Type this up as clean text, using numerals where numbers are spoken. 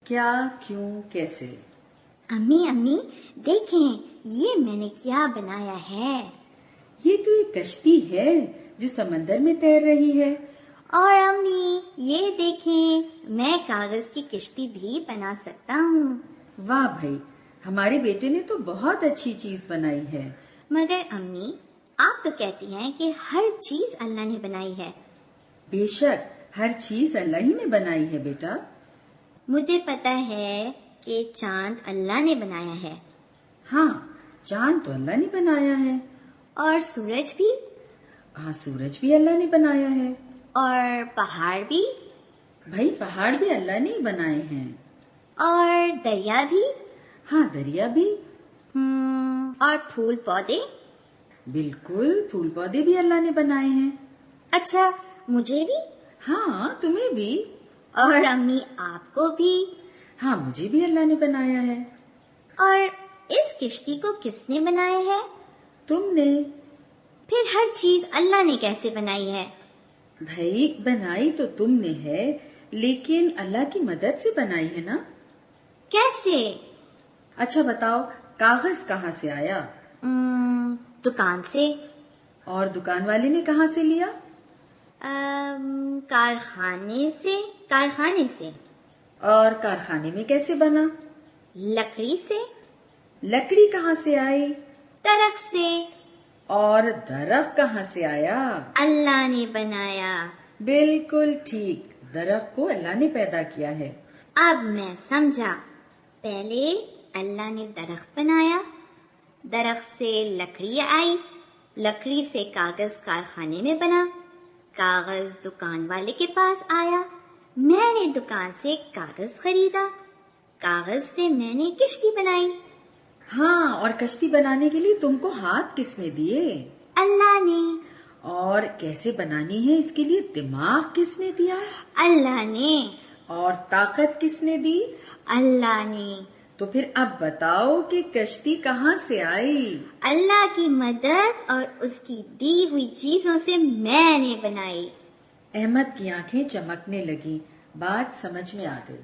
کیا کیوں کیسے؟ امی دیکھیں یہ میں نے کیا بنایا ہے۔ یہ تو ایک کشتی ہے جو سمندر میں تیر رہی ہے۔ اور امی یہ دیکھیں میں کاغذ کی کشتی بھی بنا سکتا ہوں۔ واہ بھائی، ہمارے بیٹے نے تو بہت اچھی چیز بنائی ہے۔ مگر امی آپ تو کہتی ہیں کہ ہر چیز اللہ نے بنائی ہے۔ بے شک ہر چیز اللہ ہی نے بنائی ہے بیٹا۔ مجھے پتا ہے کہ چاند اللہ نے بنایا ہے۔ ہاں، چاند تو اللہ نے بنایا ہے۔ اور سورج بھی۔ ہاں، سورج بھی اللہ نے بنایا ہے۔ اور پہاڑ بھی۔ بھائی پہاڑ بھی اللہ نے ہی بنائے ہیں۔ اور دریا بھی۔ ہاں، دریا بھی۔ اور پھول پودے۔ بالکل، پھول پودے بھی اللہ نے بنائے ہیں۔ اچھا مجھے بھی؟ ہاں، تمہیں بھی۔ اور امی آپ کو بھی؟ ہاں، مجھے بھی اللہ نے بنایا ہے۔ اور اس کشتی کو کس نے بنایا ہے؟ تم نے۔ پھر ہر چیز اللہ نے کیسے بنائی ہے؟ بھائی بنائی تو تم نے ہے، لیکن اللہ کی مدد سے بنائی ہے نا۔ کیسے؟ اچھا بتاؤ، کاغذ کہاں سے آیا؟ دکان سے۔ اور دکان والے نے کہاں سے لیا؟ کارخانے سے۔ اور کارخانے میں کیسے بنا؟ لکڑی سے۔ لکڑی کہاں سے آئی؟ درخت سے۔ اور درخت کہاں سے آیا؟ اللہ نے بنایا۔ بالکل ٹھیک، درخت کو اللہ نے پیدا کیا ہے۔ اب میں سمجھا، پہلے اللہ نے درخت بنایا، درخت سے لکڑی آئی، لکڑی سے کاغذ کارخانے میں بنا، کاغذ دکان والے کے پاس آیا، میں نے دکان سے کاغذ خریدا، کاغذ سے میں نے کشتی بنائی۔ ہاں، اور کشتی بنانے کے لیے تم کو ہاتھ کس نے دیے؟ اللہ نے۔ اور کیسے بنانی ہے اس کے لیے دماغ کس نے دیا؟ اللہ نے۔ اور طاقت کس نے دی؟ اللہ نے۔ تو پھر اب بتاؤ کہ کشتی کہاں سے آئی؟ اللہ کی مدد اور اس کی دی ہوئی چیزوں سے میں نے بنائی۔ احمد کی آنکھیں چمکنے لگی، بات سمجھ میں آ گئی۔